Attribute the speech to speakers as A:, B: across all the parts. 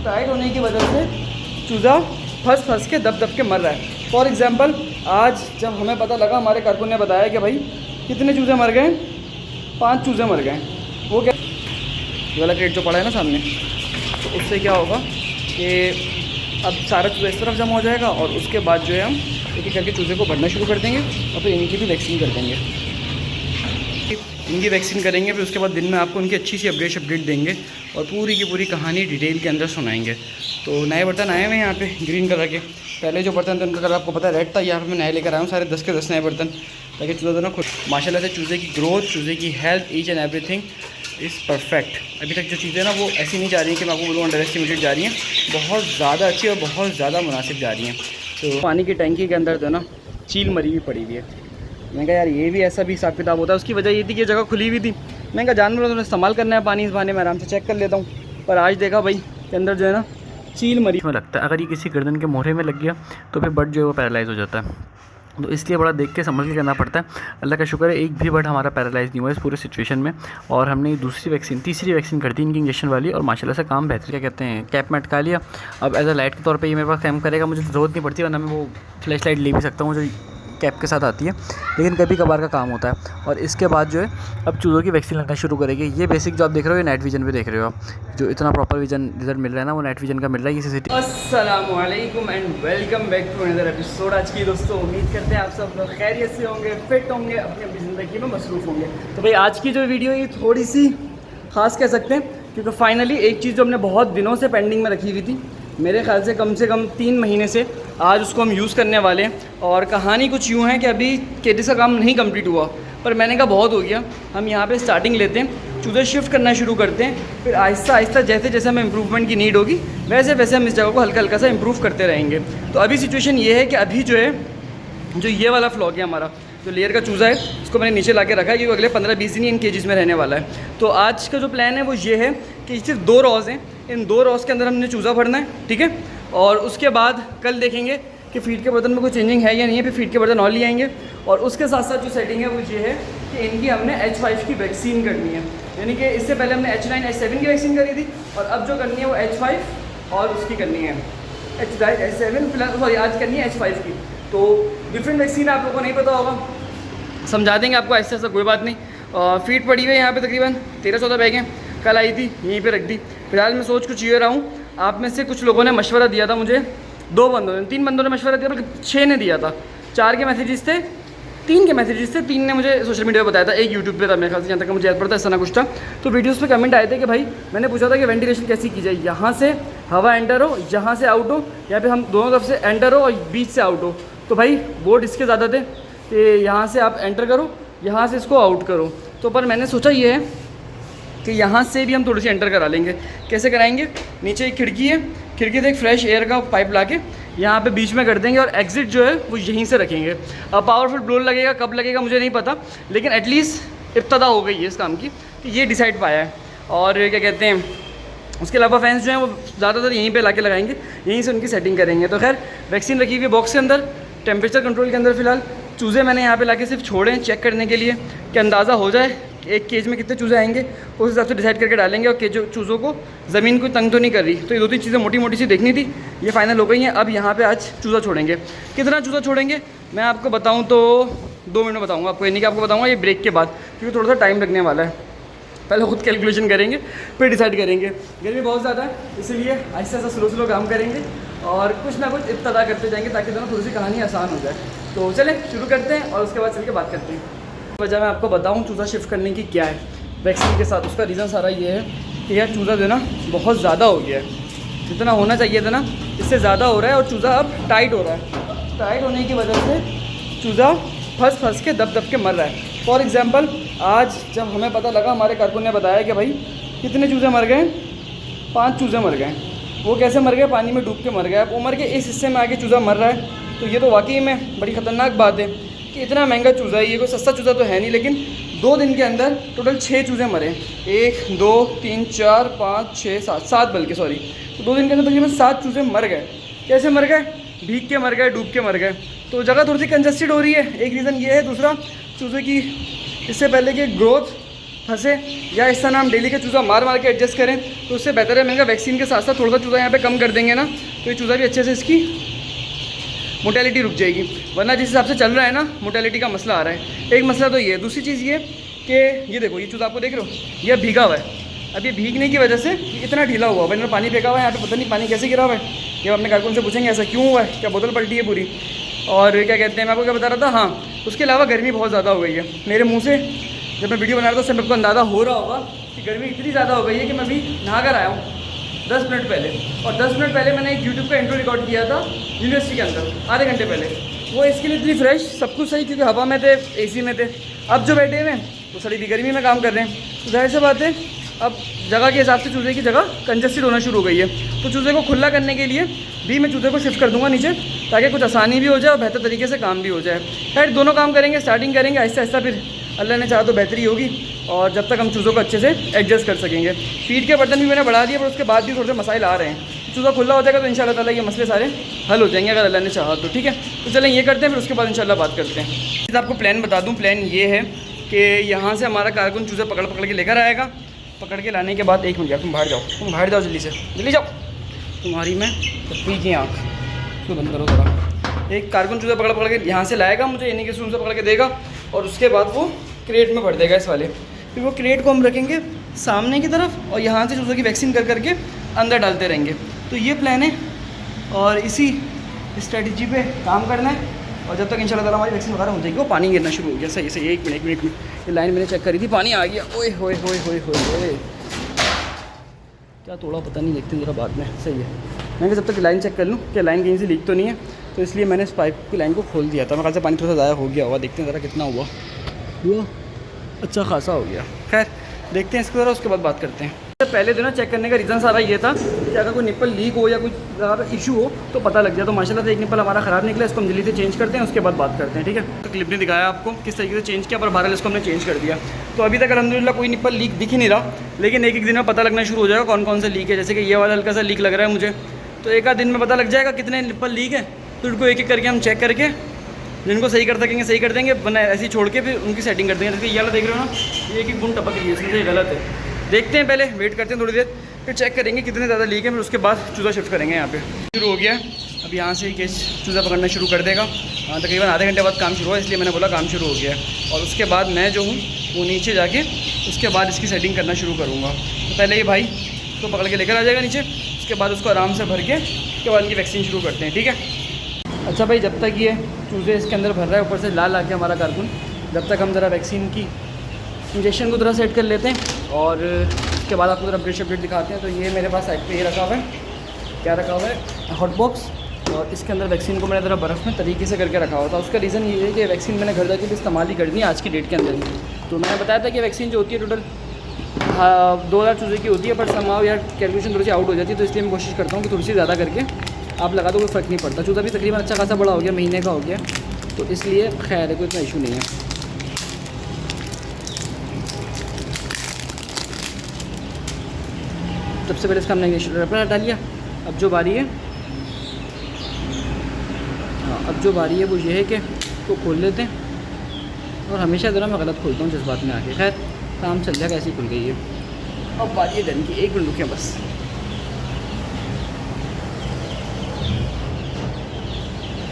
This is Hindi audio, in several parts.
A: टाइट होने की वजह से चूज़ा फंस के दब के मर रहा है। फॉर एग्ज़ाम्पल आज जब हमें पता लगा, हमारे कारकुन ने बताया कि भाई कितने चूज़े मर गए, 5 चूज़े मर गए। वो क्या, ये वाला क्रेट जो पड़ा है ना सामने, तो उससे क्या होगा कि अब सारा चूज़ा इस तरफ जमा हो जाएगा और उसके बाद जो है हम एक एक करके चूज़े को बढ़ना शुरू कर देंगे और फिर इनकी भी वैक्सीन कर देंगे। इनकी वैक्सीन करेंगे, फिर उसके बाद दिन में आपको उनकी अच्छी सी अपडेट देंगे और पूरी की पूरी कहानी डिटेल के अंदर सुनाएंगे। तो नए बर्तन आए हुए हैं यहाँ पे ग्रीन कलर के। पहले जो बर्तन थे उनका कलर आपको पता है रेड था, यहाँ पे मैं नए लेकर आया हूँ सारे 10 के 10 नए बर्तन, ताकि चूज़ा दोनों खुद माशाल्लाह से चूज़े की ग्रोथ, चूज़े की health, each and everything is perfect. अभी तक जो चीज़ें ना वो ऐसी नहीं जा रही हैं कि मैं आपको बोलूँ अंडर एस्टिमेटेड जा रही हैं, बहुत ज़्यादा अच्छी और बहुत ज़्यादा मुनासिब जा रही हैं। तो पानी की टैंकी के अंदर जो है ना चील मरी हुई पड़ी हुई है। मैंने कहा यार ये भी ऐसा भी हिसाब किताब होता है। उसकी वजह ये थी कि जगह खुली हुई थी। मैंने कहा जानवरों ने इस्तेमाल करना है पानी, इस बहाने में आराम से चेक कर लेता हूँ। पर आज देखा भाई के अंदर जो है ना चील मरी में लगता है। अगर ये किसी गर्दन के मोहरे में लग गया तो फिर बर्ड जो है वो पैरालाइज़ हो जाता है। तो इसलिए बड़ा देख के समझ के करना पड़ता है। अल्लाह का शुक्र है एक भी बर्ड हमारा पैरालाइज़ नहीं हुआ इस पूरे सिचुएशन में। और हमने तीसरी वैक्सीन कर दी इनकी इंजेक्शन वाली, और माशाल्लाह से काम बेहतर, क्या कहते हैं, कैप में अटका लिया। अब एज अ लाइट के तौर पे ये मेरे पास काम करेगा, मुझे ज़रूरत नहीं पड़ती, वरना मैं वो फ्लैश लाइट ले भी सकता हूँ जो कैप के साथ आती है, लेकिन कभी कभार का काम होता है। और इसके बाद जो है अब चूज़ों की वैक्सीन लगना शुरू करेगी। ये बेसिक जो आप देख रहे हो ये नाइट विजन पे देख रहे हो आप, जो इतना प्रॉपर विजन रिजल्ट मिल रहा है ना वो नाइट विजन का मिल रहा है। ये सीसीटीवी। अस्सलामु अलैकुम and welcome back to another episode. आज की दोस्तों उम्मीद करते हैं आप सब लोग खैरियत से होंगे, फिट होंगे, अपनी अपनी ज़िंदगी में मसरूफ़ होंगे। तो भाई आज की जो वीडियो ये थोड़ी सी ख़ास कह सकते हैं, क्योंकि फाइनली एक चीज़ जो हमने बहुत दिनों से पेंडिंग में रखी हुई थी, मेरे ख्याल से कम 3 महीने से, आज उसको हम यूज़ करने वाले हैं। और कहानी कुछ यूँ है कि अभी केडिस का काम नहीं कंप्लीट हुआ, पर मैंने कहा बहुत हो गया, हम यहाँ पे स्टार्टिंग लेते हैं, चूज़े शिफ्ट करना शुरू करते हैं, फिर आहिस्ता आहिस्ता जैसे जैसे हमें इम्प्रूवमेंट की नीड होगी वैसे वैसे हम इस जगह को हल्का हल्का सा इम्प्रूव करते रहेंगे। तो अभी सिचुएशन ये है कि अभी जो है जो ये वाला फ्लॉक है हमारा, जो लेयर का चूज़ा है, इसको मैंने नीचे ला के रखा है क्योंकि अगले 15-20 दिन इन केजेस में रहने वाला है। तो आज का जो प्लान है वो ये है कि सिर्फ 2 रॉज़ हैं, इन 2 रॉज़ के अंदर हमने चूज़ा भरना है, ठीक है। और उसके बाद कल देखेंगे कि फीड के बर्तन में कोई चेंजिंग है या नहीं है, फिर फीड के बर्तन और ले आएंगे। और उसके साथ साथ जो सेटिंग है वो ये है कि इनकी हमने H5 की वैक्सीन करनी है, यानी कि इससे पहले हमने H9 H7 की वैक्सीन करी थी, और अब जो करनी है वो H5 और उसकी करनी है H7 फिलहाल, सॉरी आज करनी है H5 की। तो डिफरेंट वैक्सीन आप लोगों को नहीं पता होगा, समझा देंगे आपको ऐसा ऐसा, कोई बात नहीं। फीड पड़ी हुई है यहाँ पे तकरीबन 13-14 बैग हैं, कल आई थी यहीं पे रख दी। फिलहाल मैं सोच कुछ ये रहा हूँ, आप में से कुछ लोगों ने मशवरा दिया था मुझे, 3 बंदों ने मशवरा दिया, बल्कि 6 ने दिया था। 4 के मैसेजेस थे, 3 के मैसेजेस थे, 3 ने मुझे सोशल मीडिया पर बताया था, एक यूट्यूब पे था मेरे ख्याल से, जहाँ तक मुझे याद पड़ता है, ऐसा ना कुछ था। तो वीडियोस पे कमेंट आए थे कि भाई मैंने पूछा था कि वेंटिलेशन कैसी की जाए, यहाँ से हवा एंटर हो, यहाँ से आउट हो, या फिर हम दोनों तरफ से एंटर हो और बीच से आउट हो। तो भाई वोट इसके ज़्यादा थे कि यहाँ से आप एंटर करो, यहाँ से इसको आउट करो। तो पर मैंने सोचा ये है कि यहाँ से भी हम थोड़ी सी एंटर करा लेंगे। कैसे कराएंगे, नीचे एक खिड़की है, खिड़की से एक फ्रेश एयर का पाइप ला के यहाँ पे बीच में कर देंगे, और एग्ज़िट जो है वो यहीं से रखेंगे। अब पावरफुल ब्लोअर लगेगा, कब लगेगा मुझे नहीं पता, लेकिन एटलीस्ट इब्तदा हो गई है इस काम की, तो ये डिसाइड पाया है। और क्या कहते हैं, उसके अलावा फैंस जो हैं वो ज़्यादातर यहीं पे लाके लगाएंगे, यहीं से उनकी सेटिंग करेंगे। तो खैर वैक्सीन रखी हुई है बॉक्स के अंदर, टेम्परेचर कंट्रोल के अंदर। फिलहाल चूज़े मैंने यहाँ पे लाके सिर्फ छोड़े हैं चेक करने के लिए कि अंदाज़ा हो जाए एक केज में कितने चूज़े आएंगे, उस हिसाब से डिसाइड करके डालेंगे। और चूज़ों को ज़मीन कोई तंग तो नहीं कर रही, तो ये 2-3 चीज़ें मोटी मोटी सी देखनी थी, ये फाइनल हो गई हैं। अब यहाँ पे आज चूज़ा छोड़ेंगे, कितना चूज़ा छोड़ेंगे मैं आपको बताऊँ तो 2 मिनट में बताऊँगा आपको, यानी कि आपको बताऊँगा ये ब्रेक के बाद, क्योंकि थोड़ा सा टाइम लगने वाला है। पहले खुद कैलकुलेशन करेंगे फिर डिसाइड करेंगे। गर्मी बहुत ज़्यादा है, इसलिए आहिस्ता आहिस्ता स्लो काम करेंगे और कुछ ना कुछ इब्तदा करते जाएंगे, ताकि दोनों थोड़ी सी कहानी आसान हो जाए। तो चलें शुरू करते हैं और उसके बाद चल के बात करते हैं। वजह मैं आपको बताऊं चूज़ा शिफ्ट करने की क्या है वैक्सीन के साथ, उसका रीज़न सारा ये है कि यार चूज़ा जो है ना बहुत ज़्यादा हो गया है, जितना होना चाहिए था ना इससे ज़्यादा हो रहा है, और चूज़ा अब टाइट हो रहा है। टाइट होने की वजह से चूज़ा फंस के दब के मर रहा है। फॉर एग्ज़ाम्पल आज जब हमें पता लगा, हमारे कारकुन ने बताया कि भाई कितने चूज़े मर गए, 5 चूज़े मर गए। वो कैसे मर गए, पानी में डूब के मर गए। अब उम्र के इस हिस्से में आके चूज़ा मर रहा है, तो ये तो वाकई में बड़ी ख़तरनाक बात है कि इतना महंगा चूज़ा है, ये कोई सस्ता चूज़ा तो है नहीं। लेकिन 2 दिन के अंदर टोटल 6 चूज़े मरे, 1 2 3 4 5 6 7 बल्कि सॉरी, तो 2 दिन के अंदर तकरीबन 7 चूज़े मर गए। कैसे मर गए, भीग के मर गए, डूब के मर गए। तो जगह थोड़ी सी कंजस्टेड हो रही है, एक रीज़न ये है। दूसरा चूज़े की इससे पहले कि ग्रोथ फंसे, या इस तरह हम डेली का चूज़ा मार मार के एडजस्ट करें तो उससे बेहतर है। मैंने कहा वैक्सीन के साथ साथ थोड़ा सा चूज़ा यहाँ पे कम कर देंगे ना तो ये चूज़ा भी अच्छे से इसकी मोटेलिटी रुक जाएगी, वरना जिस हिसाब से चल रहा है ना मोटेलिटी का मसला आ रहा है। एक मसला तो ये है। दूसरी चीज़ ये कि ये देखो ये चूज़ा आपको देख रहे हो ये भीगा हुआ है। अब ये भीगने की वजह से इतना ढीला हुआ है। मैंने पानी फेंका हुआ है यहाँ पे, पता नहीं पानी कैसे गिरा हुआ है। ये अपने कारकुन से पूछेंगे ऐसा क्यों हुआ है, क्या बोतल पलटी है पूरी। और क्या कहते हैं, मैं आपको क्या बता रहा था, हाँ उसके अलावा गर्मी बहुत ज़्यादा हो गई है। मेरे मुँह से जब मैं वीडियो बना रहा था उससे मेरे को अंदाज़ा हो रहा होगा कि गर्मी इतनी ज़्यादा हो गई है कि मैं अभी नहा कर आया हूँ 10 मिनट पहले। और 10 मिनट पहले मैंने एक यूट्यूब का इंट्रो रिकॉर्ड किया था यूनिवर्सिटी के अंदर आधे घंटे पहले। वो इसके लिए इतनी फ्रेश, सब कुछ सही, क्योंकि हवा में थे, एसी में थे। अब जो बैठे हुए हैं वो सड़ी भी गर्मी में काम कर रहे हैं। तो जाहिर सी बात है अब जगह के हिसाब से चूज़े की जगह कंजस्टेड होना शुरू हो गई है। तो चूज़े को खुला करने के लिए भी मैं चूज़े को शिफ्ट कर दूंगा नीचे, ताकि कुछ आसानी भी हो जाए और बेहतर तरीके से काम भी हो जाए। खैर दोनों काम करेंगे, स्टार्टिंग करेंगे आहिस्ता आहिस्ता, फिर अल्लाह ने चाहा तो बेहतरी होगी और जब तक हम चूज़ों को अच्छे से एडजस्ट कर सकेंगे। फीड के बर्तन भी मैंने बढ़ा दिए, पर उसके बाद भी थोड़े से मसाइल आ रहे हैं। चूज़ा खुला हो जाएगा तो इंशाल्लाह ताला ये मसले सारे हल हो जाएंगे अगर अल्लाह ने चाहा तो। ठीक है, तो चलें ये करते हैं, फिर उसके बाद इंशाल्लाह बात करते हैं। आपको प्लान बता दूँ, प्लान ये है कि यहाँ से हमारा कारकुन चूज़े पकड़ पकड़ के लेकर आएगा। पकड़ के लाने के बाद, एक मिनट यार तुम बाहर जाओ जल्दी से, जल्दी जाओ। तुम्हारी मैं पी की आँख तो बंद करो थोड़ा। एक कारकुन चूज़ा पकड़ पकड़ के यहाँ से लाएगा, मुझे यानी कि सून से पकड़ के देगा और उसके बाद वो क्रेट में भर देगा इस वाले। फिर वो क्रेट को हम रखेंगे सामने की तरफ और यहाँ से चूज़ों की वैक्सीन कर करके अंदर डालते रहेंगे। तो ये प्लान है और इसी स्ट्रेटजी पे काम करना है। और जब तक इंशाल्लाह ताला हमारी वैक्सीन वगैरह हो जाएगी, वो पानी गिरना शुरू हो गया। सही सही, एक मिनट ये लाइन मैंने चेक करी थी, पानी आ गया। ओए होए होए होए होए, क्या तोड़ा पता नहीं, देखते हैं ज़रा बाद में। सही है, मैंने जब तक लाइन चेक कर लूँ कि लाइन कहीं से लीक तो नहीं है, तो इसलिए मैंने इस पाइप की लाइन को खोल दिया था। मेरे ख्याल से पानी थोड़ा सा ज़्यादा हो गया होगा, देखते हैं ज़रा कितना हुआ। अच्छा खासा हो गया। खैर देखते हैं इसको ज़रा, उसके बाद बात करते हैं। पहले दिन चेक करने का रीज़न सारा ये था कि अगर कोई निप्पल लीक हो या कुछ ज़्यादा इशू हो तो पता लग जाए। तो माशाल्लाह से एक निप्पल हमारा ख़राब निकला, इसको हम जल्दी से चेंज करते हैं, उसके बाद बात करते हैं। ठीक है, तो क्लिप ने दिखाया आपको किस तरीके से चेंज किया, पर बहरहाल इसको हमने चेंज कर दिया। तो अभी तक अल्हम्दुलिल्लाह कोई निप्पल लीक दिख ही नहीं रहा, लेकिन एक एक दिन में पता लगना शुरू हो जाएगा कौन कौन सा लीक है। जैसे कि ये वाला हल्का सा लीक लग रहा है मुझे, तो एक आध दिन में पता लग जाएगा कितने निप्पल लीक है। तो उनको एक एक करके हम चेक करके जिनको सही कर सकेंगे सही कर देंगे, वरना ऐसे ही छोड़ के फिर उनकी सेटिंग कर देंगे। जैसे ये वाला देख रहे हो ना, ये एक बुन टपक रही है, इसमें ये गलत है। देखते हैं, पहले वेट करते हैं थोड़ी देर, फिर चेक करेंगे कितने ज़्यादा लीक है, फिर उसके बाद चूज़ा शिफ्ट करेंगे। यहाँ पे शुरू हो गया, अब यहाँ से केस चूज़ा पकड़ना शुरू कर देगा। तकरीबन आधे घंटे बाद काम शुरू हुआ, इसलिए मैंने बोला काम शुरू हो गया। और उसके बाद मैं जो हूँ वो नीचे जाके उसके बाद इसकी सेटिंग करना शुरू करूँगा। तो पहले ये भाई तो पकड़ के लेकर आ जाएगा नीचे, उसके बाद उसको आराम से भर के उसके बाद इनकी वैक्सीन शुरू करते हैं। ठीक है, अच्छा भाई, जब तक ये चूज़े इसके अंदर भर रहा है, ऊपर से लाल आके हमारा कारकुन, जब तक हम ज़रा वैक्सीन की इंजेक्शन को थोड़ा सेट कर लेते हैं और उसके बाद आपको ज़रा अपडेट दिखाते हैं। तो ये मेरे पास साइड पे ये रखा हुआ है, क्या रखा हुआ है, हॉट बॉक्स, और इसके अंदर वैक्सीन को मैंने ज़रा बर्फ़ में तरीके से करके रखा हुआ था। उसका रीज़न ये है कि वैक्सीन मैंने घर जाके भी इस्तेमाल ही करनी है आज की डेट के अंदर ही। तो मैंने बताया था कि वैक्सीन जो होती है टोटल 2000 चूज़े की होती है, पर समाव यार कैलकुलेशन थोड़ी सी आउट हो जाती है, तो इसलिए मैं कोशिश करता हूँ कि थोड़ी सी ज़्यादा करके आप लगा दो, कोई फ़र्क नहीं पड़ता। चूज़ा भी तकरीबन अच्छा खासा बड़ा हो गया, महीने का हो गया, तो इसलिए खैर है, कोई इतना इशू नहीं है। सबसे पहले इसका हमने रबर हटा लिया। अब जो बारी है, हाँ अब जो बारी है वो ये है कि तो खोल लेते हैं। और हमेशा ज़रा मैं गलत खोलता हूँ जज्बात में आके। खैर काम चल जाएगा, ऐसी खुल गई है। अब बारी है गन की, एक मिनट रुके बस।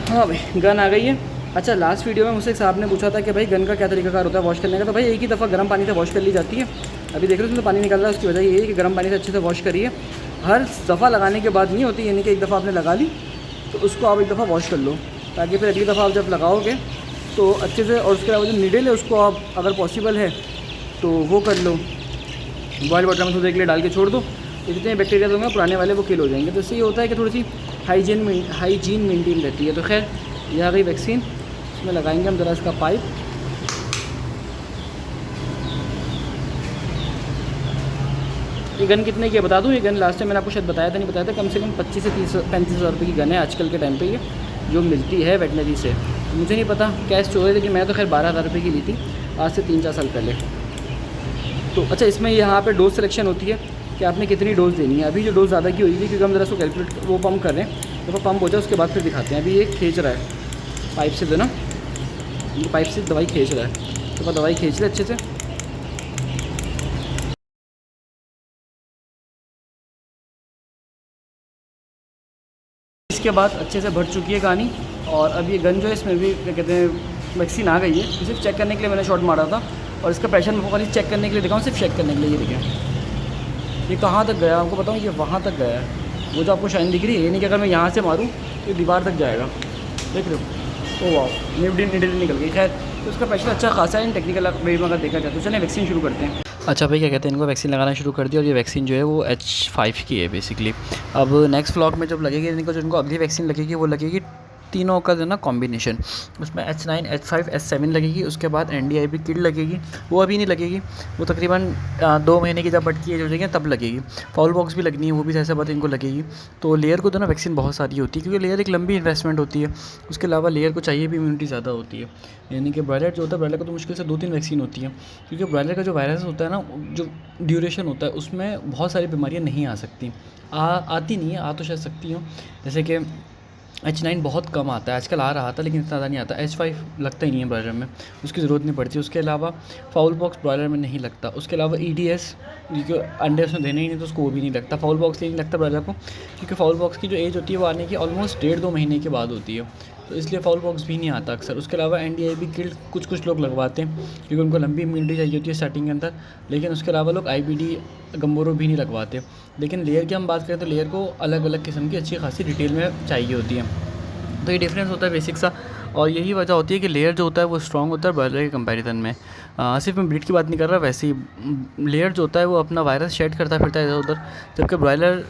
A: हाँ भाई गन आ गई है। अच्छा, लास्ट वीडियो में मुझसे एक साहब ने पूछा था कि भाई गन का क्या तरीका होता है वॉश करने का। तो भाई एक ही दफ़ा गर्म पानी से वॉश कर ली जाती है। अभी देख रहे हो उसमें पानी निकल रहा है, उसकी वजह ये है कि गर्म पानी से अच्छे से वॉश करिए। हर दफ़ा लगाने के बाद नहीं होती, यानी कि एक दफ़ा आपने लगा ली तो उसको आप एक दफ़ा वॉश कर लो, ताकि फिर अगली दफ़ा आप जब लगाओगे तो अच्छे से। और उसके अलावा जो नीडल है उसको आप अगर पॉसिबल है तो वो कर लो, बॉयल वाटर में थोड़ी देर के लिए डाल के छोड़ दो, तो जितने बैक्टीरिया होंगे पुराने वाले वो किल हो जाएंगे। तो इससे ये होता है कि थोड़ी सी हाइजीन मेंटेन रहती है। तो खैर ये आ गई वैक्सीन, इसमें लगाएंगे हम ज़रा इसका पाइप। ये गन कितने की है बता दूँ। ये गन लास्ट टाइम मैंने आपको शायद बताया था, नहीं बताया था, कम से कम 25 से 35 हज़ार रुपये की गन है आजकल के टाइम पे ये जो मिलती है वेटनरी से। मुझे नहीं पता क्या स्टोर है, लेकिन मैं तो खैर 12,000 रुपये की ली थी आज से 3-4 साल पहले। तो अच्छा, इसमें यहाँ पे डोज सिलेक्शन होती है कि आपने कितनी डोज़ देनी है। अभी जो डोज़ ज़्यादा की हुई थी, क्योंकि हम ज़रा उसको कैलकुलेट वो पम्प कर रहे हैं, तो वो पम्प हो जाए उसके बाद फिर दिखाते हैं। अभी ये खींच रहा है पाइप से, ना ये पाइप से दवाई खींच रहा है, तो दवाई खींच ले अच्छे से। इसके बाद अच्छे से भर चुकी है कहानी। और अब ये गन जो है इसमें भी क्या कहते हैं वैक्सीन आ गई है। सिर्फ चेक करने के लिए मैंने शॉट मारा था और इसका प्रेशर मैं खाली चेक करने के लिए दिखाऊँ, सिर्फ चेक करने के लिए। ये देखिए ये कहाँ तक गया आपको बताऊँ, ये वहाँ तक गया है। वो जो आपको शाइन दिख रही है, ये नहीं कि अगर मैं यहाँ से मारूँ तो दीवार तक जाएगा, देख रहे हो। ओ वाह, निडल निकल गई। खैर तो उसका प्रेशर अच्छा खासा है टेक्निकल वे में अगर देखा जाए तो। चलें वैक्सीन शुरू करते हैं। अच्छा भाई क्या कहते हैं, इनको वैक्सीन लगाना शुरू कर दिया और ये वैक्सीन जो है वो H5 की है बेसिकली। अब नेक्स्ट व्लॉग में जब लगेगी इनको, जो इनको अगली वैक्सीन लगेगी वो लगेगी तीनों का जो ना कॉम्बिनेशन, उसमें H9 H5 H7 लगेगी। उसके बाद NDIB किट लगेगी, वो अभी नहीं लगेगी, वो तकरीबन 2 महीने की जब बटकी एज हो जाएगी तब लगेगी। फाउल बॉक्स भी लगनी है, वो भी ऐसा बात इनको लगेगी। तो लेयर को तो ना वैक्सीन बहुत सारी होती है, क्योंकि लेयर एक लंबी इन्वेस्टमेंट होती है। उसके अलावा लेयर को चाहिए भी इम्यूनिटी ज़्यादा होती है। यानी कि ब्रॉयलर जो होता है, ब्रॉयलर को तो मुश्किल से 2-3 वैक्सीन होती है, क्योंकि ब्रॉयलर का जो वायरस होता है ना, जो ड्यूरेशन होता है उसमें बहुत सारी बीमारियाँ नहीं आ सकती। आती नहीं है, आ तो शायद सकती हो। जैसे कि H9 बहुत कम आता है, आजकल आ रहा था लेकिन इतना ज़्यादा नहीं आता। H5 लगता ही नहीं है ब्रॉयलर में, उसकी ज़रूरत नहीं पड़ती। उसके अलावा फाउल बॉक्स ब्रॉयलर में नहीं लगता। उसके अलावा EDS जो अंडे उसमें देने ही नहीं तो उसको वो भी नहीं लगता। फाउल बॉक्स नहीं लगता ब्रॉयलर को, क्योंकि फाउल बॉक्स की जो एज होती है वो आने की ऑलमोस्ट 1.5-2 महीने के बाद होती है, तो इसलिए फाउल बॉक्स भी नहीं आता अक्सर। उसके अलावा NDIB किट कुछ लोग लगवाते हैं, क्योंकि उनको लंबी इम्यूनिटी चाहिए होती है स्टार्टिंग के अंदर। लेकिन उसके अलावा लोग IBD गम्बोरो भी नहीं लगवाते। लेकिन लेयर की हम बात करें तो लेयर को अलग अलग किस्म की अच्छी खासी डिटेल में चाहिए होती है। तो ये डिफरेंस होता है बेसिक सा, और यही वजह होती है कि लेयर जो होता है वो स्ट्रॉन्ग होता है ब्रॉयलर के कंपैरिजन में। सिर्फ मैं ब्रीड की बात नहीं कर रहा, वैसे ही लेयर जो होता है वो अपना वायरस शेड करता फिरता है इधर उधर, जबकि ब्रॉयलर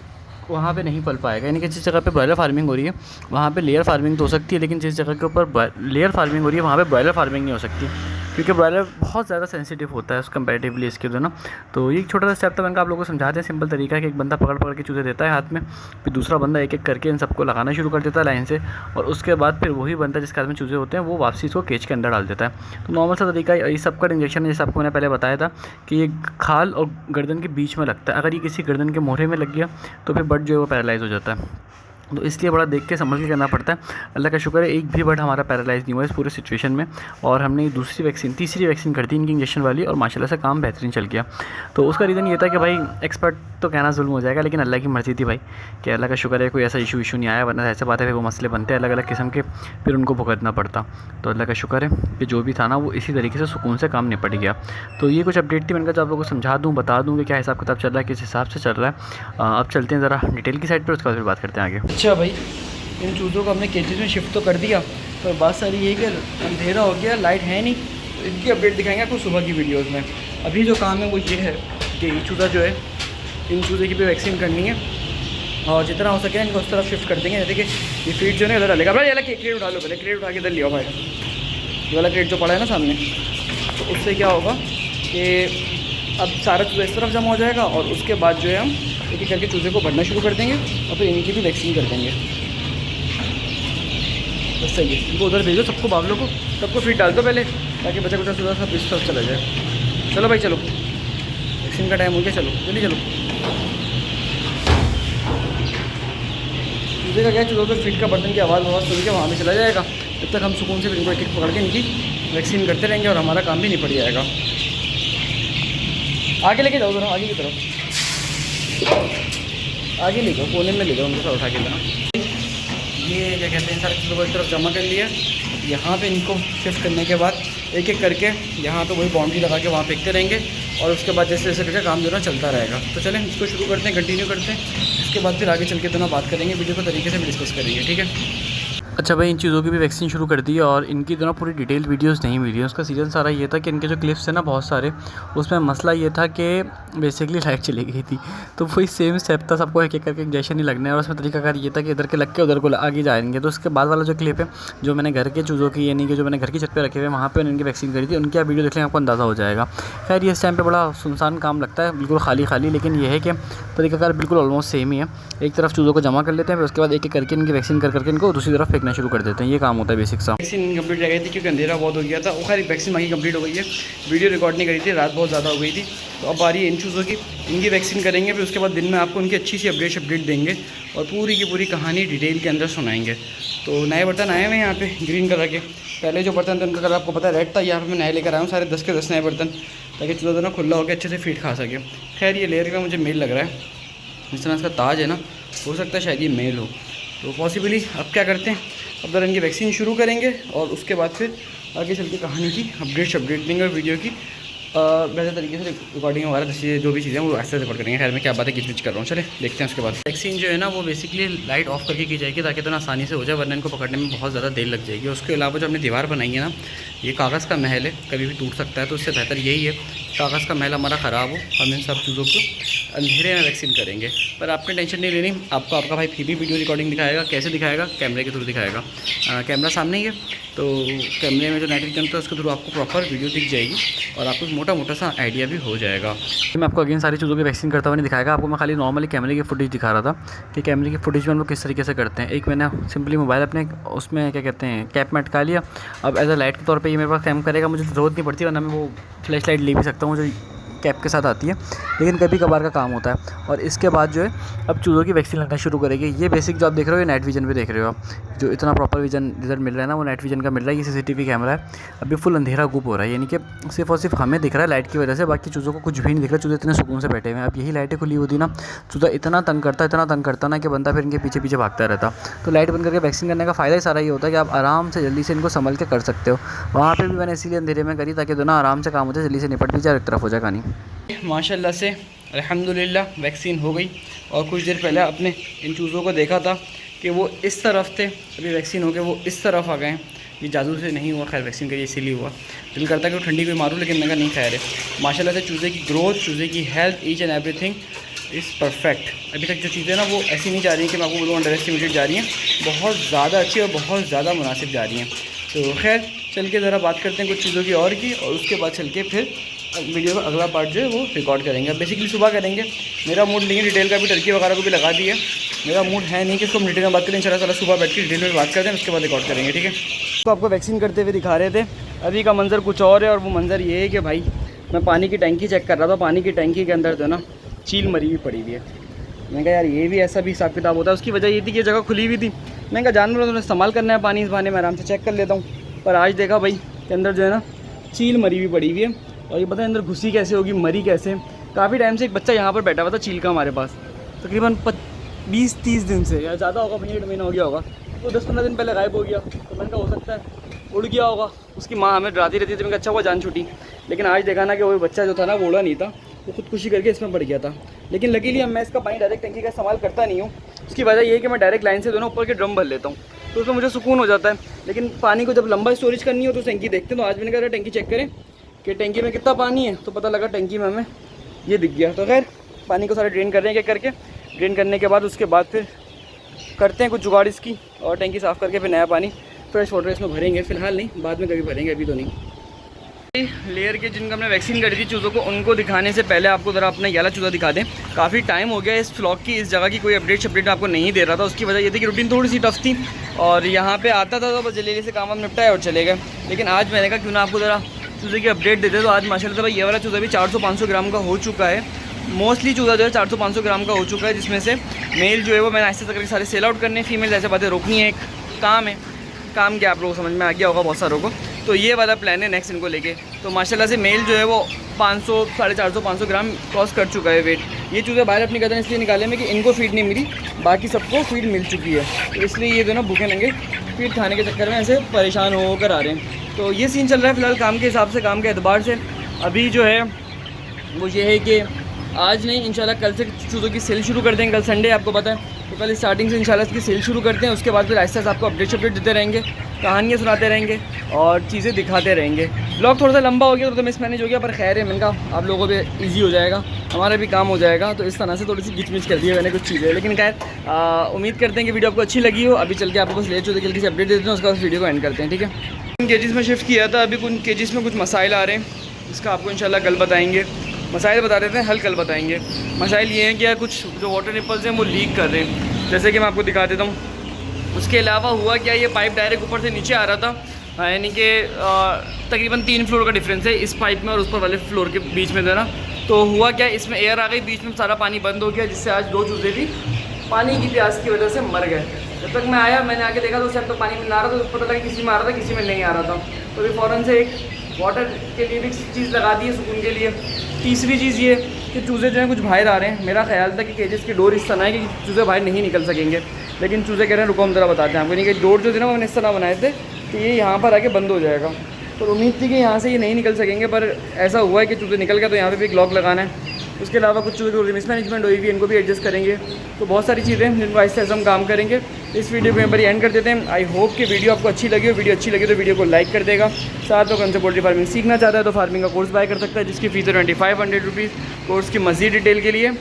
A: वहाँ पे नहीं पल पाएगा। यानी कि जिस जगह पे ब्रॉयलर फार्मिंग हो रही है वहाँ पे लेयर फार्मिंग तो हो सकती है, लेकिन जिस जगह के ऊपर लेयर फार्मिंग हो रही है वहाँ पे ब्रॉयलर फार्मिंग नहीं हो सकती, क्योंकि ब्रॉयलर बहुत ज़्यादा सेंसिटिव होता है उस कंपैरेटिवली इसके जो ना। तो ये एक छोटा सा स्टेप था, मैंने आप लोगों को समझाते हैं। सिंपल तरीका है कि एक बंदा पकड़ के चूज़े देता है हाथ में, फिर दूसरा बंदा एक एक करके इन सबको लगाना शुरू कर देता है लाइन से, और उसके बाद फिर वही बंदा जिसके हाथ में चूज़े होते हैं वो वापसी इसको केज के अंदर डाल देता है। तो नॉर्मल सा तरीका है। ये सबका इंजेक्शन जैसे आपको मैंने पहले बताया था कि ये खाल और गर्दन के बीच में लगता है। अगर ये किसी गर्दन के मोहरे में लग गया तो फिर बर्ड जो है वो पैरालाइज़ हो जाता है। तो इसलिए बड़ा देख के समझ के करना पड़ता है। अल्लाह का शुक्र है एक भी बर्ड हमारा पैरालाइज़ नहीं हुआ इस पूरे सिचुएशन में, और हमने तीसरी वैक्सीन कर दी इनकी इंजेक्शन वाली, और माशाल्लाह से काम बेहतरीन चल गया। तो उसका रीज़न ये था कि भाई एक्सपर्ट तो कहना जुल्म हो जाएगा, लेकिन अल्लाह की मर्ज़ी थी भाई, कि अल्लाह का शुक्र है कोई ऐसा इशू नहीं आया, वरना ऐसे बात है फिर वो मसले बनते हैं अलग अलग किस्म के, फिर उनको भुगतना पड़ता। तो अल्लाह का शुक्र है कि जो भी था ना वो इसी तरीके से सुकून से काम निपट गया। तो ये कुछ अपडेट थी, मैंने कहा जो आप लोगों को समझा दूँ, बता दूँ कि क्या हिसाब किताब चल रहा है, किस हिसाब से चल रहा है। अब चलते हैं ज़रा डिटेल की साइड पर, उसके बाद फिर बात करते हैं आगे। अच्छा भाई, इन चूज़ों को हमने केजेस में शिफ्ट तो कर दिया, पर बात सारी ये कि अंधेरा हो गया, लाइट है नहीं, तो इनकी अपडेट दिखाएंगे आपको सुबह की वीडियोस में। अभी जो काम है वो ये है कि ये चूज़ा जो है, इन चूज़े की भी वैक्सीन करनी है, और जितना हो सके इनको उस तरफ शिफ्ट कर देंगे। जैसे कि ये फीड जो है इधर डालेगा। भाई ये क्रेट उठा लो, पहले क्रेट उठा के इधर लिया भाई, ये वाला क्रेट जो पड़ा है ना सामने, तो उससे क्या होगा कि अब सारा चूज़ा इस तरफ जमा हो जाएगा, और उसके बाद जो है हम एक एक करके चूज़े को भरना शुरू कर देंगे, और फिर इनकी भी वैक्सीन कर देंगे। बस सही है, इनको उधर भेजो सबको, बावलों को सबको फीड डाल दो पहले, ताकि बचा कुचा सुधा सब इस तरफ चला जाए। चलो भाई चलो, वैक्सीन का टाइम हो गया, चलो जल्दी चलो। चूजे का क्या, चूज़ों तो फीड का बर्तन की आवाज़ सुन के वहाँ पे चला जाएगा। जब तक हम सुकून से फिर इनको एक एक पकड़ के इनकी वैक्सीन करते रहेंगे, और हमारा काम भी निपट जाएगा। आगे लेके जाओ, आगे की तरफ, आगे ले जाओ, कोने में ले जाओ उनको, उठा के देना। ये क्या कहते हैं, सारी चीज़ों को एक तरफ जमा कर लिया। यहाँ पे इनको शिफ्ट करने के बाद एक एक करके यहाँ पे वही बाउंड्री लगा के वहाँ फेंकते रहेंगे, और उसके बाद जैसे जैसे करके काम जो ना चलता रहेगा। तो चलें इसको शुरू करते हैं, कंटिन्यू करते हैं, उसके बाद फिर आगे चल के तो ना बात करेंगे, वीडियो को तरीके से भी डिस्कस करेंगे, ठीक है। अच्छा भाई, इन चीज़ों की भी वैक्सीन शुरू कर दी, और इनकी तो ना पूरी डिटेल वीडियोस नहीं मिली है। उसका सीजन सारा ये था कि इनके जो क्लिप्स थे ना बहुत सारे, उसमें मसला ये था कि बेसिकली लाइट चली गई थी, तो वही सेम स्टेप था, सबको एक एक करके इंजेक्शन ही लगना है। और उसमें तरीकाकार ये था कि इधर के लग के उधर को आगे जाएंगे। तो उसके बाद वाला जो क्लिप है जो मैंने घर के चूज़ों की, यानी कि जो मैंने घर की छत पर रखे हुए वहाँ पर इनकी वैक्सीन करी थी, उनकी आप वीडियो देख लेंगे आपको अंदाज़ा हो जाएगा। खैर ये इस टाइम पर बड़ा सुनसान काम लगता है, बिल्कुल खाली खाली, लेकिन यह है कि तरीकाकार बिल्कुल ऑलमोस्ट सेम ही है। एक तरफ चूज़ों को जमा कर लेते हैं, फिर उसके बाद एक एक करके इनकी वैक्सीन कर करके इनको दूसरी तरफ फेंकना शुरू कर देते हैं। ये काम होता है बेसिक सा। वैक्सीन कंप्लीट रह गई थी क्योंकि अंधेरा बहुत हो गया था। वो खैर वैक्सीन बाकी कंप्लीट हो गई है, वीडियो रिकॉर्ड नहीं करी थी, रात बहुत ज़्यादा हो गई थी। तो अब आ रही है इन चूज़ों की, इनकी वैक्सीन करेंगे, फिर उसके बाद दिन में आपको उनकी अच्छी सी अपडेट देंगे, और पूरी की पूरी कहानी डिटेल के अंदर सुनाएंगे। तो नए बर्तन आए हुए हैं यहाँ पे ग्रीन कलर के। पहले जो बर्तन थे उनका कलर आपको पता है रेड था, यहाँ पे मैं नए लेकर आया हूँ सारे 10 के 10 नए बर्तन, ताकि चूज़ा तो ना खुला होकर अच्छे से फीड खा सके। खैर ये लेयर का मुझे मेल लग रहा है, जिस तरह इसका ताज है ना, हो सकता है शायद ये मेल हो। तो पॉसिबली अब क्या करते हैं, अब ज़रा इनकी वैक्सीन शुरू करेंगे और उसके बाद फिर आगे चल के कहानी की अपडेट देंगे और वीडियो की बेहतर तरीके से रिकॉर्डिंग वगैरह जो भी चीज़ें वो ऐसे रिकॉर्ड करेंगे। खैर मैं क्या बातें किच कर रहा हूँ, चले देखते हैं उसके बाद। वैक्सीन जो है ना वो बेसिकली लाइट ऑफ करके की जाएगी ताकि तो ना आसानी से हो जाए, वरना इनको पकड़ने में बहुत ज़्यादा देर लग जाएगी। उसके अलावा जो हमने दीवार बनाई है ना, ये कागज़ का महल है, कभी भी टूट सकता है, तो उससे बेहतर यही है कागज़ का महल हमारा ख़राब हो, हम इन सब चीज़ों को अंधेरे में वैक्सीन करेंगे। पर आपने टेंशन नहीं लेनी, आपको आपका भाई फिर भी वीडियो रिकॉर्डिंग दिखाएगा। कैसे दिखाएगा? कैमरे के थ्रू दिखाएगा। कैमरा सामने ही है, तो कैमरे में जो नाइट विजन होता है उसके थ्रू आपको प्रॉपर वीडियो दिख जाएगी और आपको मोटा सा आइडिया भी हो जाएगा। मैं आपको अगेन सारी चीज़ों की वैक्सीन करता हुआ नहीं दिखाएगा, आपको मैं खाली नॉर्मली कैमरे की फुटेज दिखा रहा था कि कैमरे की फुटेज में हम लोग किस तरीके से करते हैं। एक मैंने सिंपली मोबाइल अपने उसमें क्या कहते हैं कैप में अटका लिया। अब एज अ लाइट के तौर पे ये मेरे पास कैम करेगा, मुझे ज़रूरत नहीं पड़ती, वरना मैं वो फ्लैश लाइट ले भी सकता हूँ जो कैप के साथ आती है, लेकिन कभी कभार का काम होता है। और इसके बाद जो है अब चूज़ों की वैक्सीन लगना शुरू करेगी। ये बेसिक जो आप देख रहे हो ये नाइट विजन पे देख रहे हो आप, जो इतना प्रॉपर विजन रिजल्ट मिल रहा है ना वो नाइट विजन का मिल रहा है। ये सीसीटीवी कैमरा है, अभी फुल अंधेरा गुप हो रहा है, यानी कि सिर्फ और सिर्फ हमें दिख रहा है लाइट की वजह से, बाकी चूज़ों को कुछ भी नहीं दिख रहा। चूज़े इतने सुकून से बैठे हुए हैं। अब यही लाइटें खुली होती ना, चूज़ा इतना तंग करता ना कि बंदा फिर इनके पीछे पीछे भागता रहता। तो लाइट बंद करके वैक्सीन करने का फ़ायदा ही सारा ये होता है कि आप आराम से जल्दी से इनको संभल के कर सकते हो। वहाँ पर भी मैंने इसीलिए अंधेरे में करी ताकि दोनों आराम से काम होता है, जल्दी से निपट भी जाए, एक तरफ हो जाए कहानी। माशाल्लाह से अल्हम्दुलिल्लाह वैक्सीन हो गई। और कुछ देर पहले आपने इन चूज़ों को देखा था कि वो इस तरफ थे, अभी वैक्सीन हो गए वो इस तरफ आ गए हैं। ये जादू से नहीं हुआ, खैर वैक्सीन करिए इसीलिए हुआ। दिल करता है कि ठंडी कोई मारूँ, लेकिन मैंने नहीं खैर है। माशाल्लाह से चूज़े की ग्रोथ, चूज़े की health, each and everything is perfect. अभी तक जो चीज़ें ना वो ऐसी नहीं जा रही हैं कि मैं आपको बोलूँ अंडर एस्टिमेटेड जा रही हैं, बहुत ज़्यादा अच्छी और बहुत ज़्यादा मुनासिब जा रही हैं। तो खैर चल के ज़रा बात करते हैं कुछ चीज़ों की और की, और उसके बाद चल के फिर वीडियो का अगला पार्ट जो है वो रिकॉर्ड करेंगे। बेसिकली सुबह करेंगे। मेरा मूड लेकिन डिटेल का भी टर्की वगैरह को भी लगा दिया। मेरा मूड है नहीं कि इसको हम डिटेल में बात करें, इंशाल्लाह सुबह बैठ के डिटेल में बात करते हैं, उसके बाद रिकॉर्ड करेंगे, ठीक है। तो आपको वैक्सीन करते हुए दिखा रहे थे, अभी का मंजर कुछ और है। और वो मंजर ये है कि भाई मैं पानी की टैंकी चेक कर रहा था, पानी की टैंकी के अंदर जो है ना चील मरी हुई पड़ी हुई है। मैंने कहा यार ये भी ऐसा भी हिसाब किताब होता है। उसकी वजह ये थी कि जगह खुली हुई थी। मैंने कहा जानवरों ने इस्तेमाल करना है पानी, इस बहाने में आराम से चेक कर लेता हूँ। पर आज देखा भाई के अंदर जो है ना चील मरी हुई पड़ी हुई है। और ये पता है अंदर घुसी कैसे होगी, मरी कैसे। काफ़ी टाइम से एक बच्चा यहाँ पर बैठा हुआ था चील का हमारे पास, तकरीबन 20-30 दिन से या ज़्यादा होगा, 1 महीना हो गया होगा। तो 10-15 दिन पहले गायब हो गया। तो मैंने कहा हो सकता है उड़ गया होगा। उसकी माँ हमें डराती रहती थी, मैंने कहा अच्छा हुआ जान छूटी। लेकिन आज देखा ना कि वो बच्चा जो था ना वो उड़ा नहीं था, वो खुदकुशी करके इसमें पड़ गया था। लेकिन लकीली मैं इसका पानी डायरेक्ट टंकी का इस्तेमाल करता नहीं हूँ। उसकी वजह ये है कि मैं डायरेक्ट लाइन से दोनों ऊपर के ड्रम भर लेता हूँ, तो उसमें मुझे सुकून हो जाता है। लेकिन पानी को जब लंबा स्टोरेज करनी हो तो टंकी देखते हैं। तो आज मैंने कहा टंकी चेक करें कि टंकी में कितना पानी है, तो पता लगा टंकी में हमें ये दिख गया। तो खैर पानी को सारे ड्रेन कर रहे हैं, क्या करके ड्रेन करने के बाद उसके बाद फिर करते हैं कुछ जुगाड़ इसकी, और टंकी साफ़ करके फिर नया पानी फ्रेश वाटर इसमें भरेंगे। फिलहाल नहीं, बाद में कभी भरेंगे, अभी तो नहीं। लेयर के जिनका हमने वैक्सीन करी थी चूज़ों को, उनको दिखाने से पहले आपको ज़रा अपना येला चूज़ा दिखा दें। काफ़ी टाइम हो गया इस व्लॉग की, इस जगह की कोई अपडेट आपको नहीं दे रहा था। उसकी वजह ये थी कि रूटीन थोड़ी सी टफ थी और यहाँ पे आता था तो बस जल्दी से काम निपटाया और चले गए। लेकिन आज मैंने कहा क्यों ना आपको ज़रा चूज़े की अपडेट देते। तो आज माशाल्लाह से भाई ये वाला चूज़ा भी 400-500 ग्राम का हो चुका है। मोस्टली चूज़ा जो है 400-500 ग्राम का हो चुका है, जिसमें से मेल जो है वो मैंने ऐसे करके सारे सेल आउट करने, फीमेल ऐसे बातें रोकनी है। एक काम है, काम क्या आप लोगों को समझ में आ गया होगा बहुत सारों को। तो ये वाला प्लान है नेक्स्ट इनको लेके। तो माशाल्लाह से मेल जो है वो 500, 450-500 ग्राम क्रॉस कर चुका है वेट। ये चूज़े बाहर अपनी गर्दन इसलिए निकाले में कि इनको फीड नहीं मिली, बाकी सबको फीड मिल चुकी है। तो इसलिए ये दोनों भूखे नंगे फीड खाने के चक्कर में ऐसे परेशान होकर आ रहे हैं। तो ये सीन चल रहा है फ़िलहाल काम के हिसाब से, काम के एतबार से। अभी जो है वो ये है कि आज नहीं इंशाल्लाह कल से चूज़ों की सेल शुरू कर देंगे। कल संडे आपको पता है, तो कल स्टार्टिंग से इंशाल्लाह इसकी सेल शुरू करते हैं। उसके बाद फिर आहिस्ता आहिस्ता आपको अपडेट देते रहेंगे, कहानियाँ सुनाते रहेंगे और चीज़ें दिखाते रहेंगे। ब्लॉग थोड़ा सा लंबा हो गया तो मिसमैनेज हो गया, पर खैर है, मैंने कहा आप लोगों पे ईजी हो जाएगा, हमारा भी काम हो जाएगा। तो इस तरह से थोड़ी सी गिचमिच कर दी है मैंने कुछ चीज़ें। लेकिन खैर उम्मीद करते हैं कि वीडियो आपको अच्छी लगी हो। अभी चल के आपको बस ले चलते जल्दी से अपडेट देते हैं, उसके बाद वीडियो को एंड करते हैं, ठीक है। केजीज़ में शिफ्ट किया था, अभी कुछ केजीज़ में कुछ मसाइल आ रहे हैं, इसका आपको इंशाल्लाह कल बताएंगे। मसाइल बता देते हैं, हल कल बताएंगे। मसाइल ये हैं कि कुछ जो वाटर निपल्स हैं वो लीक कर रहे हैं, जैसे कि मैं आपको दिखा देता हूँ। उसके अलावा हुआ क्या, ये पाइप डायरेक्ट ऊपर से नीचे आ रहा था, यानी कि तकरीबन 3 फ्लोर का डिफरेंस है इस पाइप में और उस पर वाले फ्लोर के बीच में देना। तो हुआ क्या, इसमें एयर आ गई, बीच में सारा पानी बंद हो गया, जिससे आज 2 चूज़े भी पानी की प्यास की वजह से मर गए। जब तक मैं आया मैंने आके देखा तो उस टाइम तो पानी मिल आ रहा था, तो पता लगा किसी में आ रहा था किसी में नहीं आ रहा था। तो अभी फ़ौरन से एक वाटर के लिए भी चीज़ लगा दी है सुकून के लिए। तीसरी चीज़ ये कि चूज़े जो हैं कुछ बाहर आ रहे हैं। मेरा ख्याल था कि केजेस की डोर इस तरह है कि चूज़े बाहर नहीं निकल सकेंगे, लेकिन चूज़े कह रहे हैं रुको हम ज़रा बताते हैं आपको, नहीं कि डोर जो थे ना वो मैंने इस तरह बनाए थे कि ये यहाँ पर आके बंद हो जाएगा। तो उम्मीद थी कि यहाँ से ये नहीं निकल सकेंगे, पर ऐसा हुआ है कि चूज़े निकल गए, तो यहाँ पे भी एक लॉक लगाना है। उसके अलावा कुछ चूज़े मिसमैनेजमेंट हुई हुई है, इनको भी एडजस्ट करेंगे। तो बहुत सारी चीज़ें हैं जिनको आहिस्ते आहिस्ते हम काम करेंगे। इस वीडियो को यहाँ पर एंड कर देते हैं। आई होप कि वीडियो आपको अच्छी लगी हो। वीडियो अच्छी लगी तो वीडियो को लाइक कर देगा। साथ में कौन से पोल्ट्री फार्मिंग सीखना चाहता है तो फार्मिंग का कोर्स बाय कर सकता है, जिसकी फ़ीस है 2500 रुपीज़। कोर्स की मज़ीद डिटेल के लिए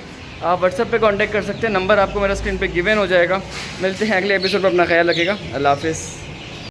A: आप व्हाट्सएप पे कांटेक्ट कर सकते हैं। नंबर आपको मेरा स्क्रीन पे गिवन हो जाएगा। मिलते हैं अगले एपिसोड में, अपना ख्याल रखिएगा। अल्लाह हाफ़िज़।